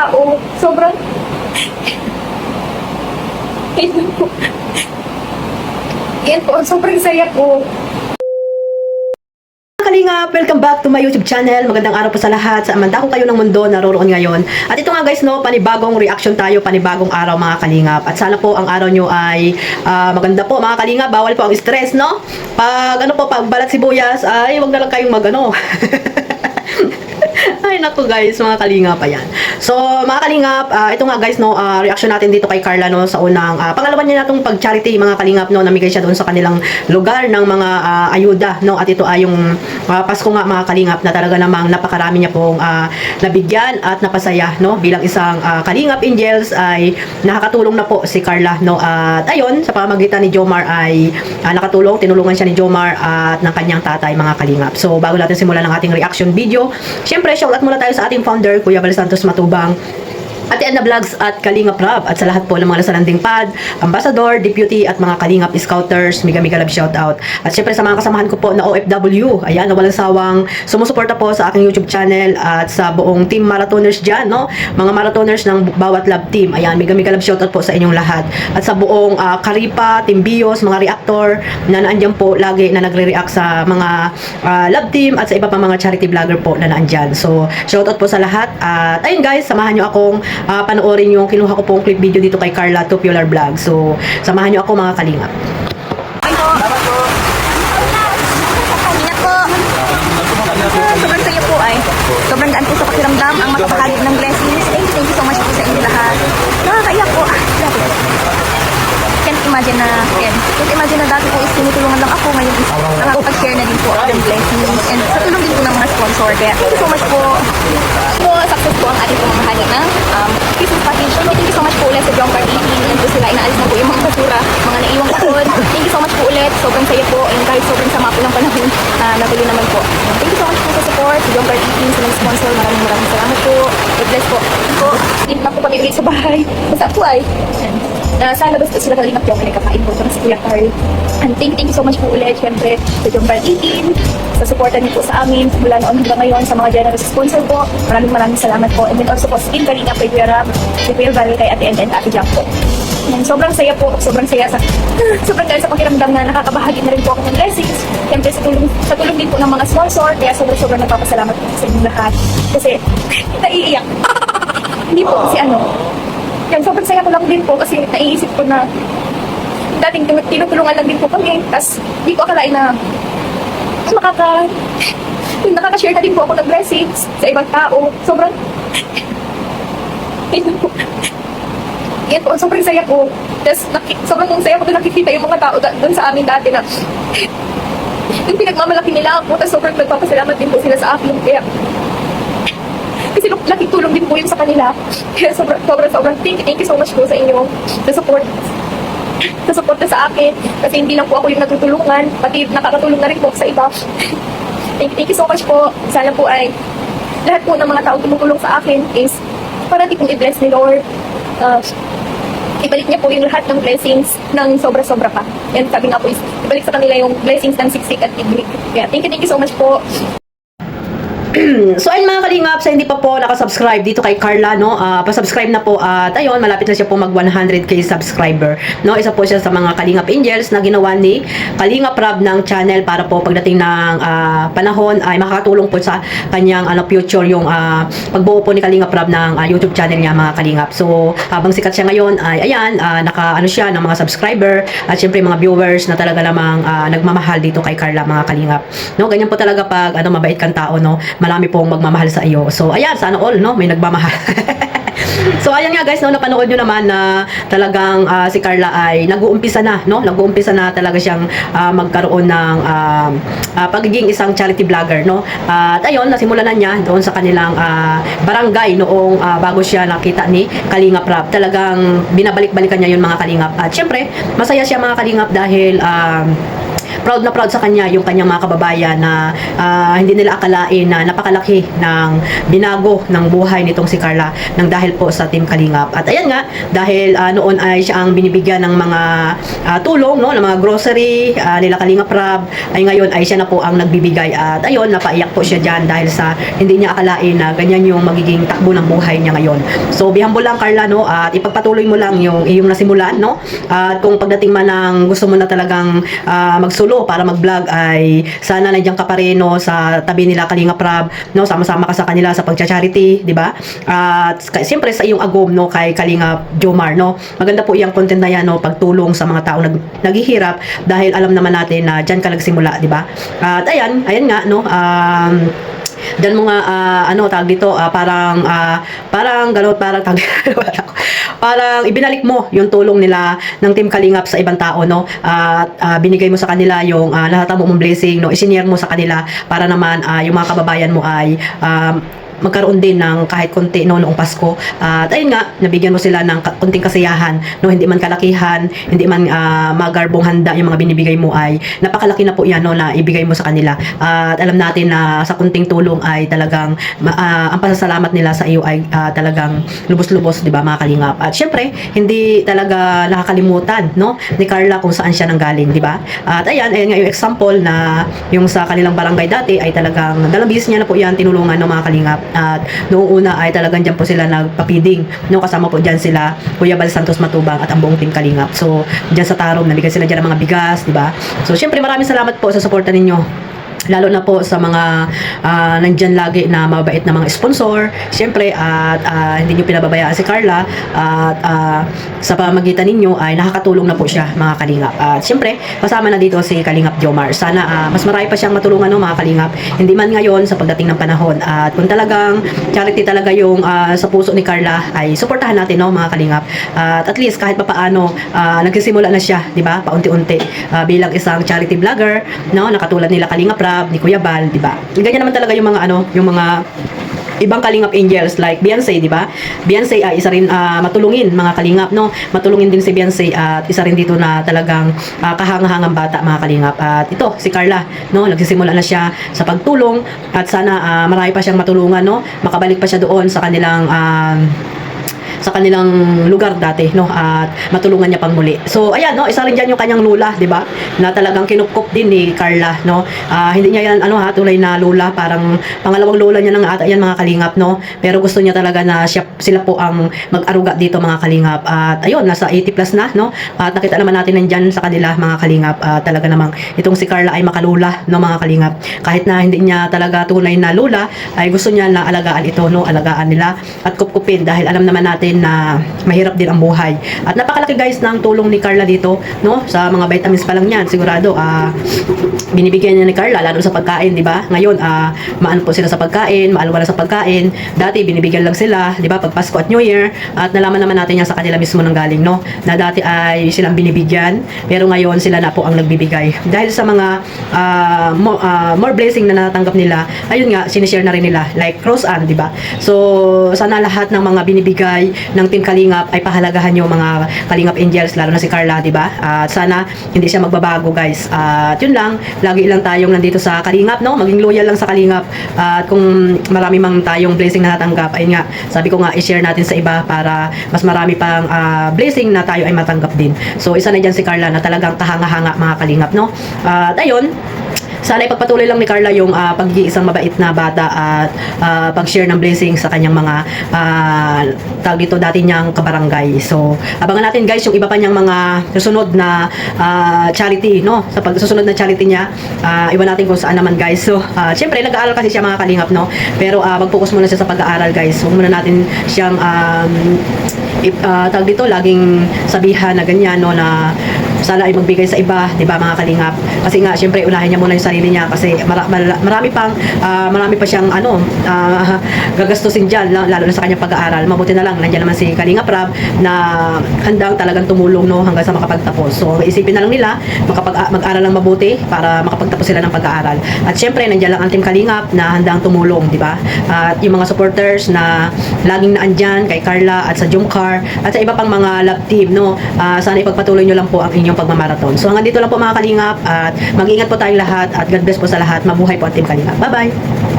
tao, sobrang yan po, sobrang saya po. Kalingap, welcome back to my YouTube channel. Magandang araw po sa lahat. Sa amanda ko kayo ng mundo naroroon ngayon. At ito nga guys, no, panibagong reaction tayo, panibagong araw mga kalingap. At sana po ang araw nyo ay maganda po mga kalingap. Bawal po ang stress, no? Pag pag balat sibuyas, ay wag na lang kayong mag Ay naku guys, mga kalingap, ayan. So mga kalingap, ito nga guys, no, reaction natin dito kay Carla, no, sa unang pangalawa niya natong pag-charity mga kalingap, no, namigay siya doon sa kanilang lugar ng mga ayuda, no, at ito ay yung Pasko nga mga kalingap na talaga namang napakarami niya pong nabigyan at napasaya, no, bilang isang kalingap angels ay nakakatulong na po si Carla, no, at ayun, sa pamamagitan ni Jomar ay nakatulong, tinulungan siya ni Jomar at ng kanyang tatay mga kalingap. So bago natin simulan ang ating reaction video, syempre shoutout muna tayo sa ating founder, Kuya Val Santos Matubang, Ate Anna Vlogs at Kalingap Rab, at sa lahat po ng mga nasa landing pad, ambassador, deputy at mga Kalingap scouters, mega love shoutout. At syempre sa mga kasamahan ko po na OFW, ayan, na walang sawang sumusuporta po sa aking YouTube channel at sa buong team marathoners dyan, no? Mga marathoners ng bawat love team, ayan, mega love shoutout po sa inyong lahat. At sa buong Karipa, Team Bios, mga reactor na naandyan po lagi na nagre-react sa mga love team at sa iba pa mga charity vlogger po na naandyan. So shoutout po sa lahat. At ayun guys, samahan nyo akong panoorin yung kinuha ko pong clip video dito kay Carla Tupular Vlog. So, samahan nyo ako mga kalingap. Ay po. Ingat po. Sobrang saya po ay. Sobrang gaan po sa pakiramdam ang makapahagi ng blessings. Thank you so much po sa inyo lahat. Nakakaiyak po. Can't imagine na dati po is tinutulungan lang ako. Ngayon is nakakapag-share na din po ako ng blessings. And sa tulong din po ng mga sponsor. Kaya thank you so much po. Success po ang ating pamamahagi ng Christmas package. Thank you so much po ulit sa Jomcar 18. And po sila, inaalis na po yung mga basura, mga naiwang kapon. Thank you so much po ulit. Sobrang saya po. And kahit sobrang sama po ng panahon, natuloy naman po. Thank you so much po sa support. Sa Jomcar 18, sa nag-sponsor. Maraming salamat po. God bless po. Hindi na po kami ulit sa bahay. Basta po ay. Sana basta sila kalingap yung nagkakain po sa Kuya Carl. And thank you so much po ulit, syempre, sa Jomcar 18, sa supportan niyo po sa amin, mula noon hanggang ngayon, sa mga generous sponsor po. Maraming salamat po. And then also po, Skin Kalingap kay Kuya Rab, kay Kuya Val, kay Ate and Ate Jack po. And sobrang saya po, sobrang saya sobrang dahil sa pakiramdam na nakakabahagi na rin po ako ng blessings. Syempre sa tulong din po ng mga sponsor, kaya sobrang nagpapasalamat po sa inyong lahat. Kasi, naiiyak. Hindi po, kasi yan, sobrang saya ko lang din po kasi naiisip ko na dating tinutulungan lang din po kami. Tapos, hindi ko akalain na nakaka-share na din po ako ng blessings sa ibang tao. Sobrang yan po, sobrang saya ko. Tapos, sobrang saya ko na nakikita yung mga tao doon sa amin dati na yung pinagmamalaki nila ako. Tapos, sobrang nagpapasalamat din po sila sa akin. Kaya, kasi laking tulong din po yun sa kanila. Kaya sobrang thank you so much po sa inyo sa support na sa akin. Kasi hindi lang po ako yung natutulungan, pati nakakatulong na rin po sa iba. Thank you so much po. Sana po ay lahat po ng mga tao tumutulong sa akin is parati pong i-bless ni Lord. Ibalik niya po yung lahat ng blessings ng sobra-sobra pa. Yan sabi nga po is ibalik sa kanila yung blessings ng siksik at ibalik. Kaya thank you so much po. So ayun mga kalingap, sa hindi pa po nakasubscribe dito kay Carla, no, pa-subscribe na po at ayun, malapit na siya po mag 100k subscriber, no. Isa po siya sa mga Kalingap Angels na ginawa ni Kalingap Rab ng channel para po pagdating ng panahon ay makakatulong po sa kanyang future yung pagbuo po ni Kalingap Rab ng YouTube channel niya mga kalingap. So habang sikat siya ngayon ay ayan, siya ng mga subscriber at syempre mga viewers na talaga namang nagmamahal dito kay Carla mga kalingap, no. Ganyan po talaga pag mabait kang tao, no, marami pong magmamahal sa iyo. So ayan, sana all, no, may nagmamahal. So ayan nga guys, no, napanood nyo naman na talagang si Carla ay nag-uumpisa na, no, nag-uumpisa na talaga siyang magkaroon ng pagiging isang charity vlogger, no. At ayun, nasimulan na niya doon sa kanilang barangay noong bago siya nakita ni Kalingap Rab. Talagang binabalik-balikan niya yun mga kalingap. At syempre, masaya siya mga kalingap dahil proud na proud sa kanya yung kanyang mga kababayan na hindi nila akalain na napakalaki ng binago ng buhay nitong si Carla nang dahil po sa Team Kalingap. At ayan nga, dahil noon ay siya ang binibigyan ng mga tulong, no, ng mga grocery nila Kalingap Rab, ay ngayon ay siya na po ang nagbibigay. At ayun, napaiyak po siya dyan dahil sa hindi niya akalain na ganyan yung magiging takbo ng buhay niya ngayon. So, be humble lang Carla, no, at ipagpatuloy mo lang yung iyong nasimulan, no, at kung pagdating man ng gusto mo na talagang magsulo para mag-vlog, ay sana nandiyan ka pa rin, no, sa tabi nila Kalingap Rab, no, sama-sama ka sa kanila sa pagcha-charity, di ba? At siyempre sa iyong agom, no, kay Kalingap Jomar, no, maganda po iyang content na yan, no, pagtulong sa mga tao naghihirap, dahil alam naman natin na dyan ka nagsimula, di ba? At ayan nga, no, dyan mo nga, tag dito, parang gano'n, parang ibinalik mo yung tulong nila ng Team Kalingap sa ibang tao, no, at binigay mo sa kanila yung lahat mong blessing, no, isinare mo sa kanila para naman yung mga kababayan mo ay magkaroon din ng kahit konti, no, noong Pasko. At ayun nga, nabigyan mo sila ng konting kasiyahan, no, hindi man kalakihan, hindi man magarbong handa yung mga binibigay mo, ay napakalaki na po yan, no, na ibigay mo sa kanila. At alam natin na sa konting tulong ay talagang ang pasasalamat nila sa iyo ay talagang lubos-lubos, di ba, mga Kalingap. At syempre, hindi talaga nakakalimutan, no, ni Carla kung saan siya nanggaling, di ba? At ayan nga yung example na yung sa kanilang barangay dati ay talagang dalabis niya na po yan tinulungan, no, mga Kalingap. At noong una ay talagang dyan po sila nagpapiding, no, kasama po dyan sila Kuya Bal Santos Matubang at ang buong Team Kalingap. So dyan sa Tarong nabigyan sila dyan ng mga bigas, di ba? So syempre maraming salamat po sa suporta ninyo, lalo na po sa mga nandyan lagi na mabait na mga sponsor, syempre, at hindi nyo pinababayaan si Carla, at sa pamagitan ninyo ay nakakatulong na po siya, mga Kalingap. At syempre, kasama na dito si Kalingap Jomar. Sana mas marami pa siyang matulungan, no, mga Kalingap, hindi man ngayon sa pagdating ng panahon. At kung talagang charity talaga yung sa puso ni Carla, ay suportahan natin, no, mga Kalingap. At least kahit papaano nagsisimula na siya, di ba, paunti-unti, bilang isang charity vlogger, no, nakatulad nila Kalingap ni Kuya Bal, di ba? Ganyan naman talaga yung mga yung mga ibang Kalingap Angels like Beyonce, di ba? Beyonce ay isa rin matulungin, mga Kalingap, no? Matulungin din si Beyonce, at isa rin dito na talagang kahangahangang bata, mga Kalingap. At ito si Carla, no, nagsisimula na siya sa pagtulong, at sana marami pa siyang matulungan, no? Makabalik pa siya doon sa kanilang lugar dati, no, at matulungan niya pang muli. So ayan, no, isa rin diyan yung kanyang lula, di ba, na talagang kinupkop din ni Carla, no. Hindi niya yan tunay na lula, parang pangalawang lola niya nang ata yan, mga Kalingap, no, pero gusto niya talaga na sila po ang mag-aruga dito, mga Kalingap. At ayun, nasa 80 plus na, no, at nakita naman natin nandyan sa kanila, mga Kalingap, talaga namang itong si Carla ay makalula, no, mga Kalingap. Kahit na hindi niya talaga tunay na lula, ay gusto niya na alagaan ito, no, alagaan nila at kupkupin, dahil alam naman natin na mahirap din ang buhay. At napakalaki, guys, ng tulong ni Carla dito, no, sa mga vitamins pa lang yan, sigurado binibigyan niya ni Carla, lalo sa pagkain, di ba? Ngayon maano po sila sa pagkain, maalwala sa pagkain. Dati binibigyan lang sila, di ba, pag Pasko at New Year. At nalaman naman natin yan sa kanila mismo nang galing, no, na dati ay silang binibigyan, pero ngayon sila na po ang nagbibigay dahil sa mga more blessing na natanggap nila. Ayun nga, sinishare na rin nila, like Rose Ann, di ba? So sana lahat ng mga binibigay ng Team Kalingap ay pahalagahan yung mga Kalingap Angels, lalo na si Carla, di ba? At sana hindi siya magbabago, guys. At yun lang, lagi lang tayong nandito sa Kalingap, no? Maging loyal lang sa Kalingap. At kung marami mang tayong blessing na natanggap, ayun nga, sabi ko nga, i-share natin sa iba para mas marami pang blessing na tayo ay matanggap din. So isa na dyan si Carla na talagang kahanga-hanga, mga Kalingap, no? At ayun, sana ipagpatuloy lang ni Carla yung pagiging isang mabait na bata, at pag-share ng blessing sa kanyang mga tawag dito dati niyang kabarangay. So abangan natin, guys, yung iba pa niyang mga susunod na charity, no, sa pagsusunod na charity niya. Iwan natin kung saan naman, guys. So syempre nag-aaral kasi siya, mga Kalingap, no, pero mag-focus muna siya sa pag-aaral, guys. Huwag muna natin siyang tawag dito laging sabihan na ganyan, no, na sana ay magbigay sa iba, di ba, mga Kalingap? Kasi nga, syempre, unahin niya muna yung sarili niya, kasi marami pa siyang gagastusin dyan, lalo na sa kanyang pag-aaral. Mabuti na lang, nandiyan naman si Kalingap Rab na handang talagang tumulong, no, hanggang sa makapagtapos. So isipin na lang nila, mag-aral lang mabuti para makapagtapos sila ng pag-aaral. At syempre, nandiyan lang ang Team Kalingap na handang tumulong, di ba? At yung mga supporters na laging naandyan kay Carla at sa Jomcar at sa iba pang mga love team, no, sana ipagpatuloy nyo lang po ang inyong pagmamarathon. So hanggang dito lang po, mga Kalingap, at lahat. Mag-ingat po tayong lahat at God bless po sa lahat. Mabuhay po ang Team Kalingap. Bye-bye!